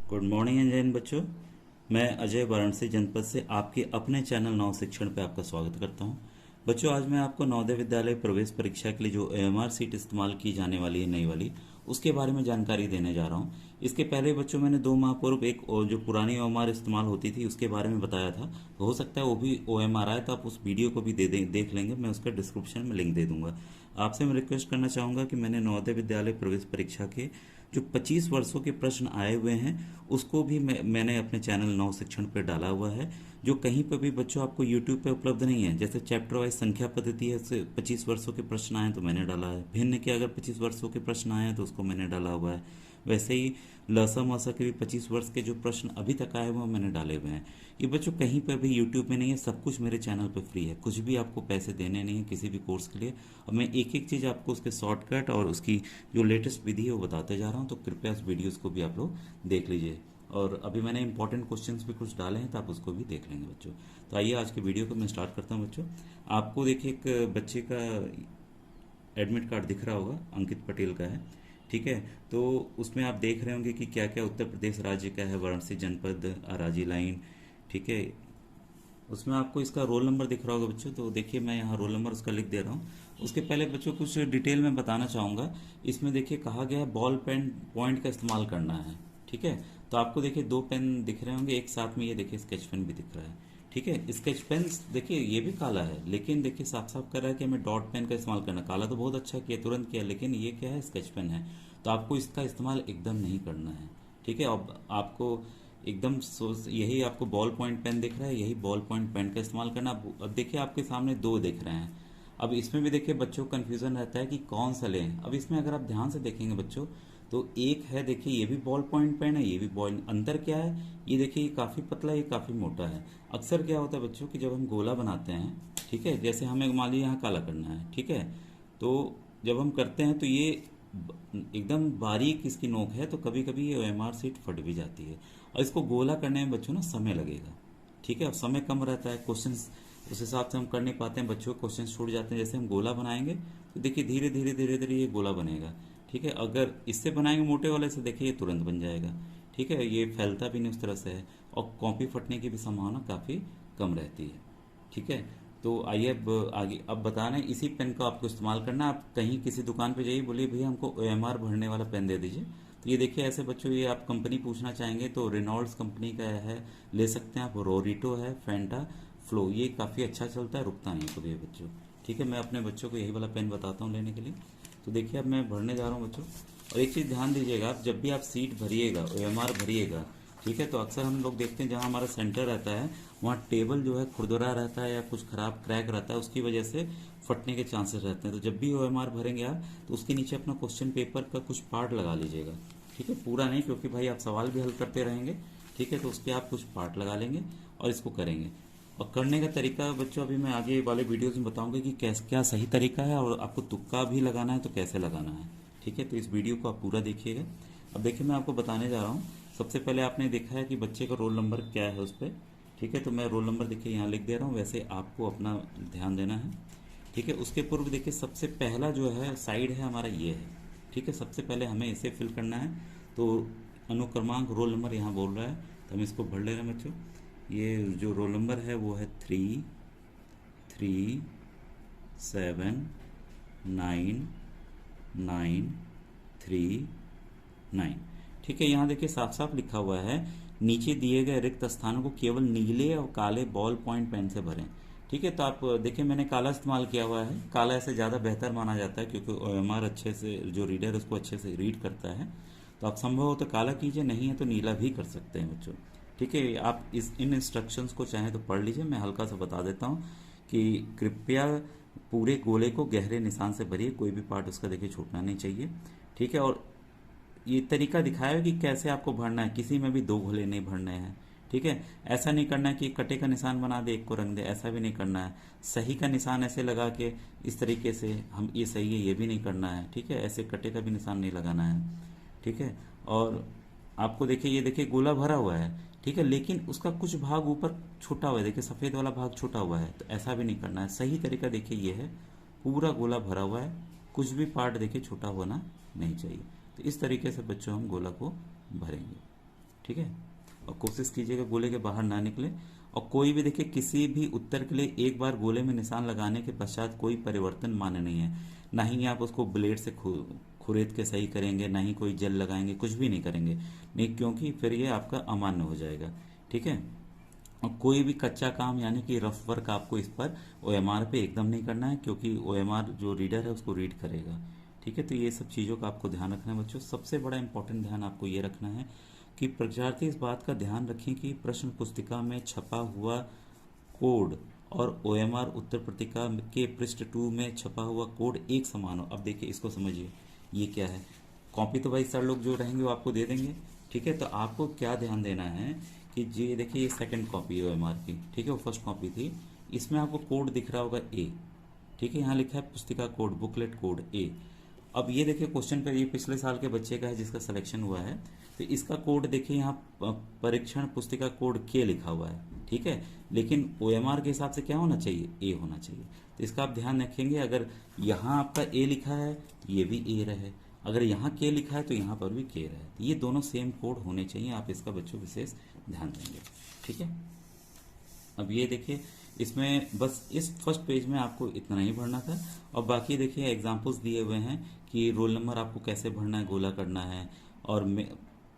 Good morning and Jain बच्चों। मैं अजय वाराणसी जनपद से आपके अपने चैनल नव शिक्षण पे आपका स्वागत करता हूं। बच्चों, आज मैं आपको नवोदय विद्यालय प्रवेश परीक्षा के लिए जो OMR सीट इस्तेमाल की जाने वाली है नई वाली, उसके बारे में जानकारी देने जा रहा हूं। इसके पहले बच्चों मैंने 2 माह पूर्व एक जो पुरानी OMR इस्तेमाल होती थी उसके बारे में बताया था। हो सकता है वो भी OMR आए तो आप उस वीडियो को भी देख लेंगे। मैं उसका डिस्क्रिप्शन में लिंक दे दूंगा। आपसे मैं रिक्वेस्ट करना चाहूँगा कि मैंने नवोदय विद्यालय प्रवेश परीक्षा के जो 25 वर्षों के प्रश्न आए हुए हैं उसको भी मैंने अपने चैनल नव शिक्षण पर डाला हुआ है, जो कहीं पर भी बच्चों आपको यूट्यूब पे उपलब्ध नहीं है। जैसे चैप्टर वाइज संख्या पद्धति है, उससे 25 वर्षों के प्रश्न आए तो मैंने डाला है। भिन्न के अगर 25 वर्षों के प्रश्न आए हैं तो उसको मैंने डाला हुआ है। वैसे ही लसा मसा के भी 25 वर्ष के जो प्रश्न अभी तक आए हुए हैं मैंने डाले हुए हैं। ये बच्चों कहीं पर भी यूट्यूब में नहीं है, सब कुछ मेरे चैनल पर फ्री है। कुछ भी आपको पैसे देने नहीं है किसी भी कोर्स के लिए। और मैं एक एक चीज़ आपको उसके शॉर्टकट और उसकी जो लेटेस्ट विधि है वो बताते जा रहा हूँ, तो कृपया उस वीडियोज़ को भी आप लोग देख लीजिए। और अभी मैंने इंपॉर्टेंट क्वेश्चंस भी कुछ डाले हैं तो आप उसको भी देख लेंगे बच्चों। तो आइए आज के वीडियो को मैं स्टार्ट करता हूँ बच्चों। आपको देखिए एक बच्चे का एडमिट कार्ड दिख रहा होगा, अंकित पटेल का है। ठीक है, तो उसमें आप देख रहे होंगे कि क्या क्या उत्तर प्रदेश राज्य का है, वाराणसी जनपद, अराजी लाइन। ठीक है, उसमें आपको इसका रोल नंबर दिख रहा होगा बच्चों। तो देखिए मैं यहाँ रोल नंबर उसका लिख दे रहा हूँ। उसके पहले बच्चों कुछ डिटेल में बताना चाहूँगा। इसमें देखिए कहा गया है बॉल पेन पॉइंट का इस्तेमाल करना है। ठीक है, तो आपको देखिए 2 पेन दिख रहे होंगे एक साथ में, ये देखिए स्केच पेन भी दिख रहा है। ठीक है, स्केच पेन देखिए ये भी काला है, लेकिन देखिए साफ साफ कर रहा है कि हमें डॉट पेन का इस्तेमाल करना। काला तो बहुत अच्छा किया, तुरंत किया, लेकिन ये क्या है, स्केच पेन है। तो आपको इसका इस्तेमाल एकदम नहीं करना है। ठीक है, अब आपको एकदम सोच, यही आपको बॉल पॉइंट पेन दिख रहा है, यही बॉल पॉइंट पेन का इस्तेमाल करना। अब देखिए आपके सामने 2 दिख रहे हैं। अब इसमें भी देखिए बच्चों को कन्फ्यूजन रहता है कि कौन सा लें। अब इसमें अगर आप ध्यान से देखेंगे बच्चों, तो एक है देखिए ये भी बॉल पॉइंट पेन है, ये भी बॉल। अंतर क्या है, ये देखिए ये काफ़ी पतला है, ये काफ़ी मोटा है। अक्सर क्या होता है बच्चों कि जब हम गोला बनाते हैं, ठीक है, जैसे हमें मान लीजिए यहाँ काला करना है, ठीक है, तो जब हम करते हैं तो ये एकदम बारीक इसकी नोक है, तो कभी कभी ये OMR सीट फट भी जाती है। और इसको गोला करने में बच्चों ना समय लगेगा। ठीक है, अब समय कम रहता है, क्वेश्चंस उस हिसाब से हम कर नहीं पाते हैं, बच्चों के क्वेश्चन छूट जाते हैं। जैसे हम गोला बनाएंगे तो देखिए धीरे धीरे धीरे धीरे ये गोला बनेगा। ठीक है, अगर इससे बनाएंगे मोटे वाले से, देखिए ये तुरंत बन जाएगा। ठीक है, ये फैलता भी नहीं उस तरह से है, और कॉपी फटने की भी संभावना काफ़ी कम रहती है। ठीक है, तो आइए अब आगे अब बताना है, इसी पेन का आपको इस्तेमाल करना है। आप कहीं किसी दुकान पे जाइए, बोलिए भैया हमको OMR भरने वाला पेन दे दीजिए। तो ये देखिए ऐसे बच्चों, ये आप कंपनी पूछना चाहेंगे तो रेनॉल्ड्स कंपनी का है, ले सकते हैं आप। रोरिटो है, फेंटा, फ्लो, ये काफ़ी अच्छा चलता है, रुकता नहीं कभी बच्चों। ठीक है, मैं अपने बच्चों को यही वाला पेन बताता हूँ लेने के लिए। तो देखिए अब मैं भरने जा रहा हूँ बच्चों। और एक चीज़ ध्यान दीजिएगा, आप जब भी आप सीट भरिएगा, OMR भरिएगा, ठीक है, तो अक्सर हम लोग देखते हैं जहाँ हमारा सेंटर रहता है वहाँ टेबल जो है खुरदुरा रहता है या कुछ खराब क्रैक रहता है, उसकी वजह से फटने के चांसेस रहते हैं। तो जब भी OMR भरेंगे आप, तो उसके नीचे अपना क्वेश्चन पेपर का कुछ पार्ट लगा लीजिएगा। ठीक है, पूरा नहीं, क्योंकि भाई आप सवाल भी हल करते रहेंगे। ठीक है, तो उसके आप कुछ पार्ट लगा लेंगे और इसको करेंगे। और करने का तरीका बच्चों अभी मैं आगे वाले वीडियोस में बताऊंगा कि कैसे क्या सही तरीका है, और आपको तुक्का भी लगाना है तो कैसे लगाना है। ठीक है, तो इस वीडियो को आप पूरा देखिएगा। अब देखिए मैं आपको बताने जा रहा हूँ। सबसे पहले आपने देखा है कि बच्चे का रोल नंबर क्या है उस पर। ठीक है, तो मैं रोल नंबर देखिए यहाँ लिख दे रहा हूँ, वैसे आपको अपना ध्यान देना है। ठीक है, उसके पूर्व देखिए सबसे पहला जो है साइड है हमारा ये है। ठीक है, सबसे पहले हमें इसे फिल करना है। तो अनुक्रमांक रोल नंबर यहाँ बोल रहा है, तो हम इसको भर ले रहे हैं बच्चों। ये जो रोल नंबर है वो है 3379939। ठीक है, यहाँ देखिए साफ साफ लिखा हुआ है, नीचे दिए गए रिक्त स्थानों को केवल नीले और काले बॉल पॉइंट पेन से भरें। ठीक है, तो आप देखिए मैंने काला इस्तेमाल किया हुआ है। काला ऐसे ज़्यादा बेहतर माना जाता है, क्योंकि OMR अच्छे से जो रीडर उसको अच्छे से रीड करता है। तो आप संभव हो तो काला कीजिए, नहीं है तो नीला भी कर सकते हैं बच्चों। ठीक है, आप इन इंस्ट्रक्शंस को चाहें तो पढ़ लीजिए। मैं हल्का सा बता देता हूँ कि कृपया पूरे गोले को गहरे निशान से भरिए, कोई भी पार्ट उसका देखिए छूटना नहीं चाहिए। ठीक है, और ये तरीका दिखाया कि कैसे आपको भरना है, किसी में भी 2 गोले नहीं भरने हैं। ठीक है, ऐसा नहीं करना है कि कटे का निशान बना दे एक को रंग दे, ऐसा भी नहीं करना है। सही का निशान ऐसे लगा के इस तरीके से हम ये सही है ये भी नहीं करना है। ठीक है, ऐसे कटे का भी निशान नहीं लगाना है। ठीक है, और आपको देखिए ये देखिए गोला भरा हुआ है, ठीक है, लेकिन उसका कुछ भाग ऊपर छूटा हुआ है, देखिए सफ़ेद वाला भाग छूटा हुआ है, तो ऐसा भी नहीं करना है। सही तरीका देखिए ये है, पूरा गोला भरा हुआ है, कुछ भी पार्ट देखिए छूटा होना नहीं चाहिए। तो इस तरीके से बच्चों हम गोला को भरेंगे। ठीक है। और कोशिश कीजिएगा गोले के बाहर ना निकले। और कोई भी देखिए किसी भी उत्तर के लिए एक बार गोले में निशान लगाने के पश्चात कोई परिवर्तन मान्य नहीं है। ना ही आप उसको ब्लेड से खुरेद के सही करेंगे, ना ही कोई जेल लगाएंगे, कुछ भी नहीं करेंगे, नहीं, क्योंकि फिर ये आपका अमान्य हो जाएगा। ठीक है। और कोई भी कच्चा काम यानी कि रफ वर्क आपको इस पर ओएमआर पे एकदम नहीं करना है, क्योंकि ओएमआर जो रीडर है उसको रीड करेगा। ठीक है। तो ये सब चीज़ों का आपको ध्यान रखना है बच्चों। सबसे बड़ा इंपॉर्टेंट ध्यान आपको ये रखना है कि परीक्षार्थी इस बात का ध्यान रखें कि प्रश्न पुस्तिका में छपा हुआ कोड और ओएमआर उत्तर पत्रिका के पृष्ठ 2 में छपा हुआ कोड एक समान हो। अब देखिए इसको समझिए, ये क्या है। कॉपी तो भाई सर लोग जो रहेंगे वो आपको दे देंगे। ठीक है। तो आपको क्या ध्यान देना है कि ये देखिए ये सेकंड कॉपी है ओएमआर की। ठीक है। वो फर्स्ट कॉपी थी, इसमें आपको कोड दिख रहा होगा ए। ठीक है। यहाँ लिखा है पुस्तिका कोड, बुकलेट कोड ए। अब ये देखिए क्वेश्चन पर, ये पिछले साल के बच्चे का है जिसका सिलेक्शन हुआ है। तो इसका कोड देखिए यहाँ परीक्षण पुस्तिका कोड के लिखा हुआ है। ठीक है। लेकिन ओएमआर के हिसाब से क्या होना चाहिए, ए होना चाहिए। तो इसका आप ध्यान रखेंगे, अगर यहाँ आपका ए लिखा है तो ये भी ए रहे, अगर यहाँ के लिखा है तो यहाँ पर भी के रहे। तो ये दोनों सेम कोड होने चाहिए, आप इसका बच्चों विशेष ध्यान देंगे। ठीक है। अब ये देखिए इसमें बस इस फर्स्ट पेज में आपको इतना ही भरना था। और बाकी देखिए एग्जाम्पल्स दिए हुए हैं कि रोल नंबर आपको कैसे भरना है, गोला करना है, और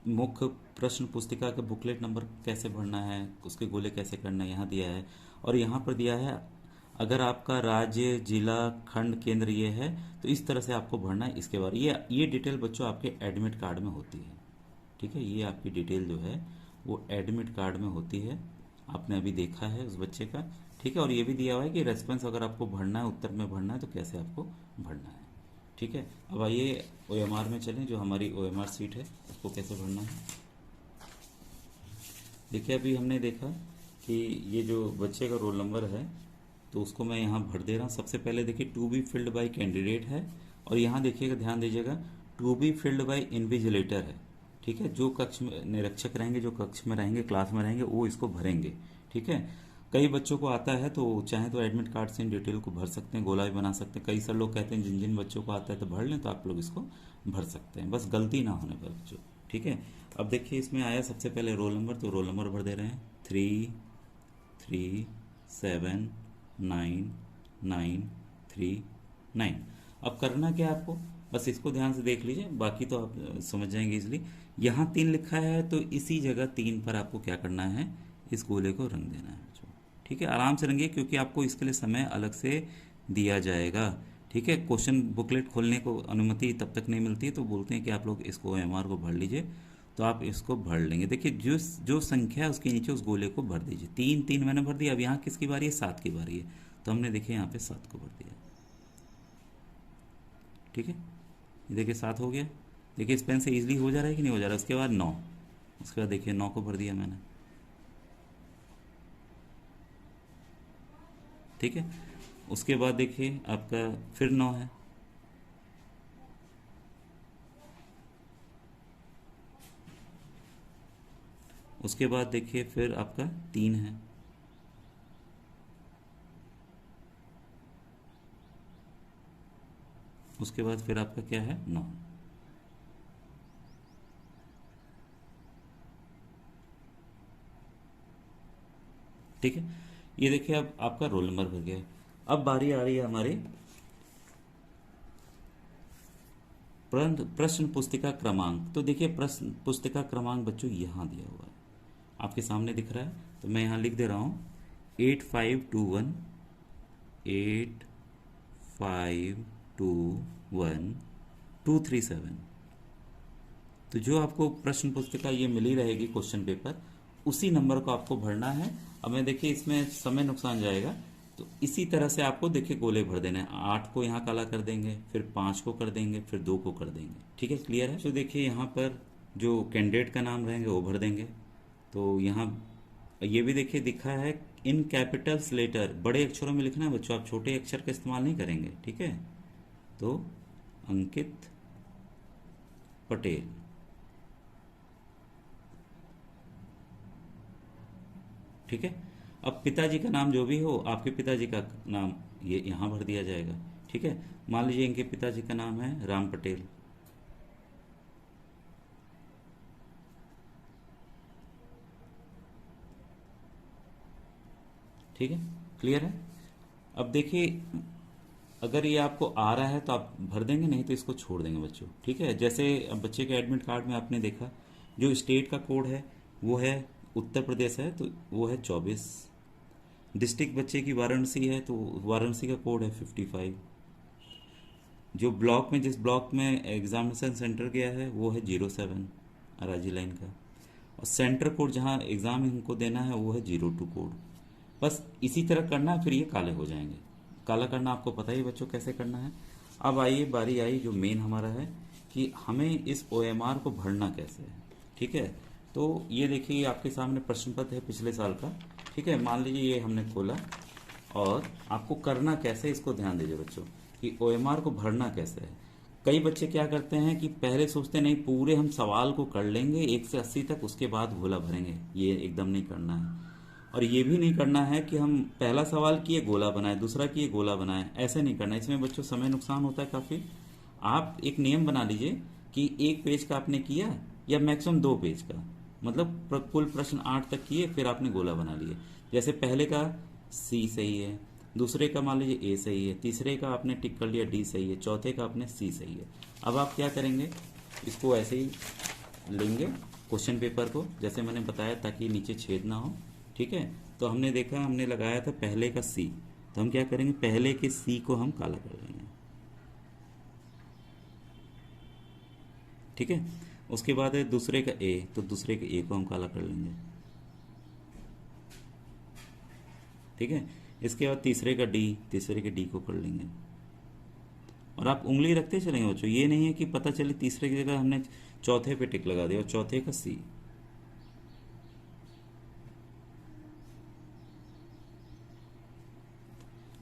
मुख्य प्रश्न पुस्तिका के बुकलेट नंबर कैसे भरना है, उसके गोले कैसे करना है, यहाँ दिया है। और यहाँ पर दिया है अगर आपका राज्य, जिला, खंड, केंद्र ये है तो इस तरह से आपको भरना है। इसके बारे ये डिटेल बच्चों आपके एडमिट कार्ड में होती है। ठीक है। ये आपकी डिटेल जो है वो एडमिट कार्ड में होती है, आपने अभी देखा है उस बच्चे का। ठीक है। और ये भी दिया हुआ है कि रेस्पॉन्स अगर आपको भरना है, उत्तर में भरना है तो कैसे आपको भरना है। ठीक है। अब आइए ओएमआर में चलें, जो हमारी ओएमआर सीट है उसको कैसे भरना है। देखिए अभी हमने देखा कि ये जो बच्चे का रोल नंबर है तो उसको मैं यहाँ भर दे रहा हूँ। सबसे पहले देखिए to be filled by candidate है, और यहाँ देखिएगा, ध्यान दीजिएगा, to be filled by invigilator है। ठीक है। जो कक्ष में निरीक्षक रहेंगे, जो कक्ष में रहेंगे, क्लास में रहेंगे, वो इसको भरेंगे। ठीक है। कई बच्चों को आता है तो चाहे तो एडमिट कार्ड से इन डिटेल को भर सकते हैं, गोला भी बना सकते हैं। कई सारे लोग कहते हैं जिन जिन बच्चों को आता है तो भर लें, तो आप लोग इसको भर सकते हैं, बस गलती ना होने पर बच्चों। ठीक है। अब देखिए इसमें आया सबसे पहले रोल नंबर, तो रोल नंबर भर दे रहे हैं 33799339। अब करना क्या आपको, बस इसको ध्यान से देख लीजिए, बाकी तो आप समझ जाएंगे इजली। यहाँ 3 लिखा है तो इसी जगह 3 पर आपको क्या करना है, इस गोले को रंग देना है। ठीक है। आराम से रंगिए, क्योंकि आपको इसके लिए समय अलग से दिया जाएगा। ठीक है। क्वेश्चन बुकलेट खोलने को अनुमति तब तक नहीं मिलती है, तो बोलते हैं कि आप लोग इसको ओएमआर को भर लीजिए, तो आप इसको भर लेंगे। देखिए जो जो संख्या है उसके नीचे उस गोले को भर दीजिए। 3 मैंने भर दिया। अब यहाँ किसकी बारी है, 7 की बारी है, तो हमने देखिए यहाँ पे 7 को भर दिया। ठीक है। ये देखिए 7 हो गया। देखिए इस पेन से ईजिली हो जा रहा है कि नहीं हो जा रहा है। उसके बाद 9, उसके बाद देखिए 9 को भर दिया मैंने। ठीक है। उसके बाद देखिए आपका फिर 9 है। उसके बाद देखिए फिर आपका 3 है। उसके बाद फिर आपका क्या है, 9। ठीक है। ये देखिए अब आपका रोल नंबर भर गया। अब बारी आ रही है हमारी प्रश्न पुस्तिका क्रमांक। तो देखिए प्रश्न पुस्तिका क्रमांक बच्चों यहाँ दिया हुआ है, आपके सामने दिख रहा है, तो मैं यहाँ लिख दे रहा हूँ 8521 तो जो आपको प्रश्न पुस्तिका ये मिली रहेगी क्वेश्चन पेपर, उसी नंबर को आपको भरना है। अब मैं देखिए इसमें समय नुकसान जाएगा, तो इसी तरह से आपको देखिए गोले भर देने हैं। 8 को यहाँ काला कर देंगे, फिर 5 को कर देंगे, फिर 2 को कर देंगे। ठीक है, क्लियर है। तो देखिए यहाँ पर जो कैंडिडेट का नाम रहेंगे वो भर देंगे। तो यहाँ ये भी देखिए दिखा है इन कैपिटल्स लेटर, बड़े अक्षरों में लिखना है बच्चों, आप छोटे अक्षर का इस्तेमाल नहीं करेंगे। ठीक है। तो अंकित पटेल। ठीक है। अब पिताजी का नाम जो भी हो, आपके पिताजी का नाम ये यहाँ भर दिया जाएगा। ठीक है। मान लीजिए इनके पिताजी का नाम है राम पटेल। ठीक है, क्लियर है। अब देखिए, अगर ये आपको आ रहा है तो आप भर देंगे, नहीं तो इसको छोड़ देंगे बच्चों। ठीक है, जैसे अब बच्चे के एडमिट कार्ड में आपने देखा जो स्टेट का कोड है वो है उत्तर प्रदेश है, तो वो है 24। डिस्ट्रिक्ट बच्चे की वाराणसी है, तो वाराणसी का कोड है 55। जो ब्लॉक में, जिस ब्लॉक में एग्जामिनेशन सेंटर गया है वो है 07 अराजी लाइन का। और सेंटर कोड जहाँ एग्ज़ाम इनको देना है वो है 02 कोड। बस इसी तरह करना है, फिर ये काले हो जाएंगे। काला करना आपको पता ही है बच्चों कैसे करना है। अब आइए, बारी आई जो मेन हमारा है कि हमें इस OMR को भरना कैसे है। ठीक है, तो ये देखिए आपके सामने प्रश्न पत्र है पिछले साल का। ठीक है, मान लीजिए ये हमने खोला, और आपको करना कैसे इसको ध्यान दीजिए बच्चों कि OMR को भरना कैसे है। कई बच्चे क्या करते हैं कि पहले सोचते नहीं पूरे हम सवाल को कर लेंगे 1 से 80 तक, उसके बाद गोला भरेंगे। ये एकदम नहीं करना है। और ये भी नहीं करना है कि हम पहला सवाल किए गोला बनाए, दूसरा किए गोला बनाए, ऐसे नहीं करना। इसमें बच्चों समय नुकसान होता है काफ़ी। आप एक नियम बना लीजिए कि 1 पेज का आपने किया या मैक्सिमम 2 पेज का, मतलब कुल प्रश्न 8 तक किए, फिर आपने गोला बना लिए। जैसे पहले का C सही है, दूसरे का मान लीजिए A सही है, तीसरे का आपने टिक कर लिया D सही है, चौथे का आपने C सही है। अब आप क्या करेंगे, इसको ऐसे ही लेंगे क्वेश्चन पेपर को, जैसे मैंने बताया, ताकि नीचे छेद ना हो। ठीक है, तो हमने देखा, हमने लगाया था पहले का C, तो हम क्या करेंगे, पहले के C को हम काला कर लेंगे। ठीक है, उसके बाद है दूसरे का A, तो दूसरे के A को हम काला कर लेंगे। ठीक है, इसके बाद तीसरे का D, तीसरे के D को कर लेंगे। और आप उंगली रखते चलेंगे बच्चों, ये नहीं है कि पता चले तीसरे की जगह हमने चौथे पे टिक लगा दिया और चौथे का C।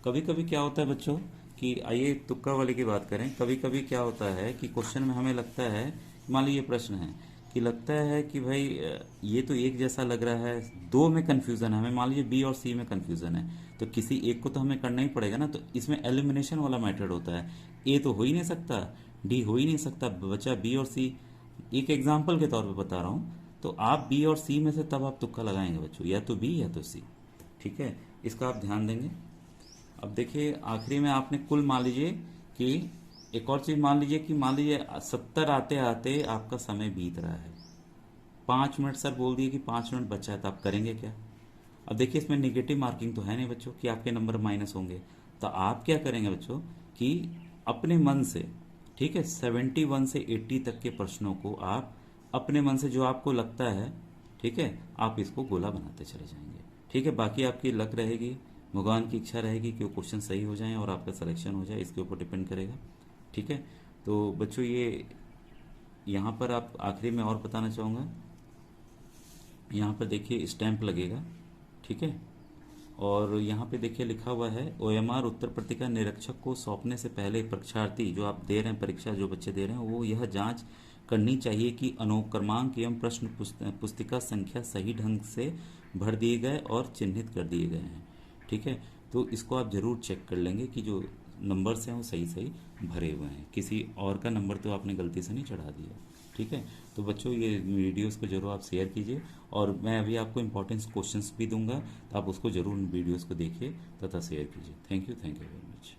कभी कभी क्या होता है बच्चों कि आइए तुक्का वाले की बात करें। कभी कभी क्या होता है कि क्वेश्चन में हमें लगता है, मान लीजिए प्रश्न है कि लगता है कि भाई ये तो एक जैसा लग रहा है, 2 में कन्फ्यूज़न है हमें, मान लीजिए B और C में कन्फ्यूज़न है, तो किसी एक को तो हमें करना ही पड़ेगा ना। तो इसमें एलिमिनेशन वाला मेथड होता है। A तो हो ही नहीं सकता, D हो ही नहीं सकता, बचा B और C। एक एग्जाम्पल के तौर पर बता रहा हूँ। तो आप B और C में से तब आप तुक्का लगाएंगे बच्चों, या तो B या तो C। ठीक है, इसका आप ध्यान देंगे। अब देखिए आखिरी में आपने कुल मान लीजिए कि एक और चीज़ मान लीजिए कि मान लीजिए 70 आते आते आपका समय बीत रहा है, 5 मिनट सर बोल दिए कि 5 मिनट बचा है, तो आप करेंगे क्या। अब देखिए इसमें निगेटिव मार्किंग तो है नहीं बच्चों कि आपके नंबर माइनस होंगे। तो आप क्या करेंगे बच्चों कि अपने मन से, ठीक है, 71 से 80 तक के प्रश्नों को आप अपने मन से जो आपको लगता है, ठीक है, आप इसको गोला बनाते चले जाएंगे। ठीक है, बाकी आपकी लक रहेगी, भगवान की इच्छा रहेगी कि वो क्वेश्चन सही हो जाएं और आपका सिलेक्शन हो जाए, इसके ऊपर डिपेंड करेगा। ठीक है, तो बच्चों ये यहाँ पर आप आखिरी में और बताना चाहूँगा, यहाँ पर देखिए स्टैंप लगेगा। ठीक है, और यहाँ पे देखिए लिखा हुआ है OMR उत्तर पत्रिका निरीक्षक को सौंपने से पहले परीक्षार्थी जो आप दे रहे हैं, परीक्षा जो बच्चे दे रहे हैं, वो यह जांच करनी चाहिए कि अनुक्रमांक एवं प्रश्न पुस्तिका संख्या सही ढंग से भर दिए गए और चिन्हित कर दिए गए हैं। ठीक है, तो इसको आप ज़रूर चेक कर लेंगे कि जो नंबर्स हैं वो सही सही भरे हुए हैं, किसी और का नंबर तो आपने गलती से नहीं चढ़ा दिया। ठीक है, तो बच्चों ये वीडियोस को जरूर आप शेयर कीजिए, और मैं अभी आपको इंपॉर्टेंट क्वेश्चंस भी दूंगा, तो आप उसको जरूर वीडियोस को देखिए तथा शेयर कीजिए। Thank you very much.